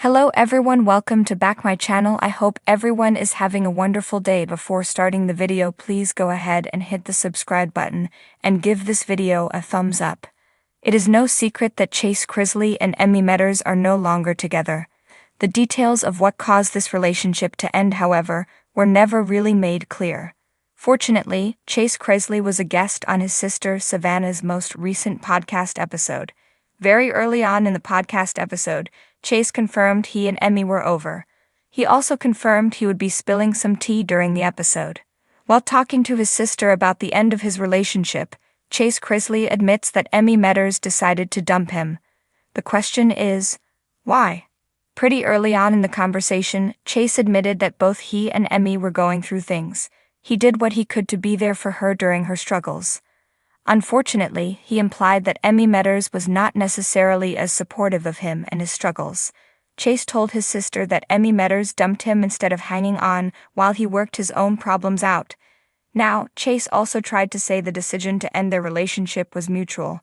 Hello everyone, welcome to back my channel. I hope everyone is having a wonderful day. Before starting the video, please go ahead and hit the subscribe button and give this video a thumbs up. It is no secret that Chrisley and Emmy Metters are no longer together. The details of what caused this relationship to end, however, were never really made clear. Fortunately, Chrisley was a guest on his sister Savannah's most recent podcast episode. Very early on in the podcast episode, Chase confirmed he and Emmy were over. He also confirmed he would be spilling some tea during the episode. While talking to his sister about the end of his relationship, Chrisley admits that Emmy Metters decided to dump him. The question is, why? Pretty early on in the conversation, Chase admitted that both he and Emmy were going through things. He did what he could to be there for her during her struggles. Unfortunately, he implied that Emmy Metters was not necessarily as supportive of him and his struggles. Chase told his sister that Emmy Metters dumped him instead of hanging on while he worked his own problems out. Now, Chase also tried to say the decision to end their relationship was mutual,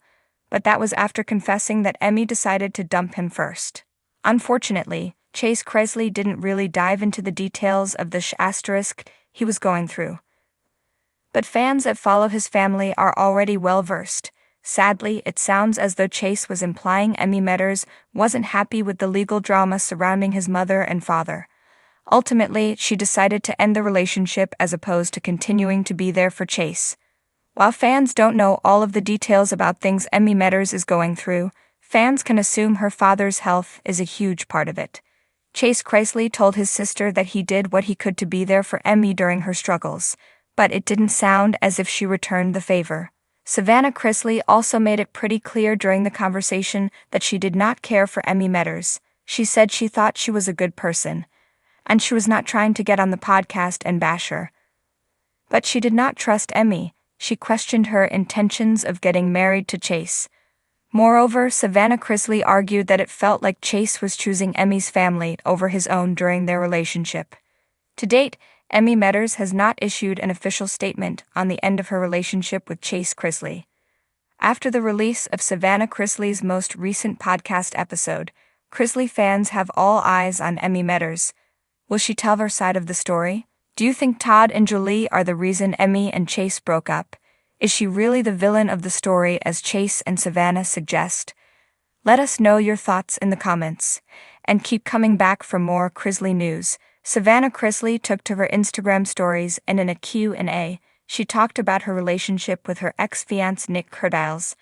but that was after confessing that Emmy decided to dump him first. Unfortunately, Chrisley didn't really dive into the details of the asterisk he was going through. But fans that follow his family are already well versed. Sadly, it sounds as though Chase was implying Emmy Metters wasn't happy with the legal drama surrounding his mother and father. Ultimately, she decided to end the relationship as opposed to continuing to be there for Chase. While fans don't know all of the details about things Emmy Metters is going through, fans can assume her father's health is a huge part of it. Chrisley told his sister that he did what he could to be there for Emmy during her struggles, but it didn't sound as if she returned the favor. Chrisley also made it pretty clear during the conversation that she did not care for Emmy Metters. She said she thought she was a good person, and she was not trying to get on the podcast and bash her. But she did not trust Emmy. She questioned her intentions of getting married to Chase. Moreover, Chrisley argued that it felt like Chase was choosing Emmy's family over his own during their relationship. To date, Emmy Metters has not issued an official statement on the end of her relationship with Chrisley. After the release of Chrisley's most recent podcast episode, Chrisley fans have all eyes on Emmy Metters. Will she tell her side of the story? Do you think Todd and Julie are the reason Emmy and Chase broke up? Is she really the villain of the story as Chase and Savannah suggest? Let us know your thoughts in the comments. And keep coming back for more Chrisley news. Chrisley took to her Instagram stories, and in a Q&A, she talked about her relationship with her ex-fiancé Nick Curdiles.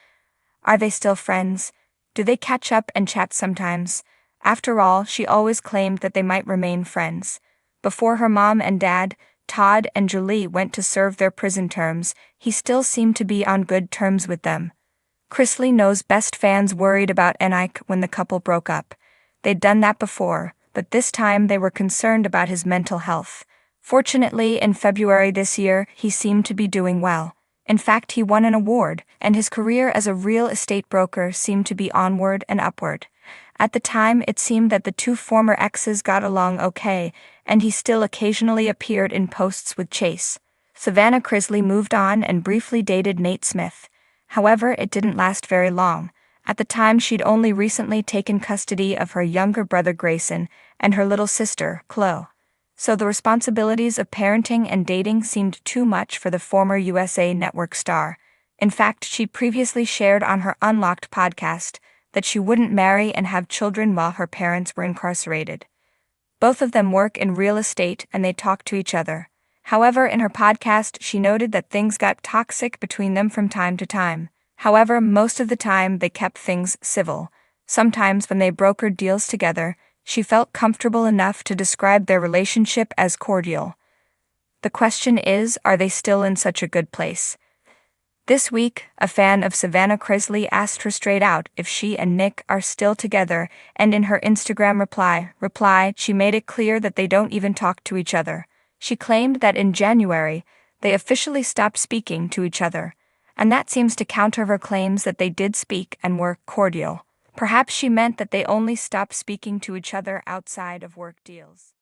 Are they still friends? Do they catch up and chat sometimes? After all, she always claimed that they might remain friends. Before her mom and dad, Todd and Julie, went to serve their prison terms, he still seemed to be on good terms with them. Chrisley knows best. Fans worried about Nick when the couple broke up. They'd done that before, but this time they were concerned about his mental health. Fortunately, in February this year, he seemed to be doing well. In fact, he won an award, and his career as a real estate broker seemed to be onward and upward. At the time, it seemed that the two former exes got along okay, and he still occasionally appeared in posts with Chase. Chrisley moved on and briefly dated Nate Smith. However, it didn't last very long. At the time, she'd only recently taken custody of her younger brother Grayson and her little sister, Chloe. So the responsibilities of parenting and dating seemed too much for the former USA Network star. In fact, she previously shared on her Unlocked podcast that she wouldn't marry and have children while her parents were incarcerated. Both of them work in real estate and they talk to each other. However, in her podcast, she noted that things got toxic between them from time to time. However, most of the time they kept things civil. Sometimes when they brokered deals together, she felt comfortable enough to describe their relationship as cordial. The question is, are they still in such a good place? This week, a fan of Chrisley asked her straight out if she and Nick are still together, and in her Instagram reply, she made it clear that they don't even talk to each other. She claimed that in January, they officially stopped speaking to each other, and that seems to counter her claims that they did speak and were cordial. Perhaps she meant that they only stopped speaking to each other outside of work deals.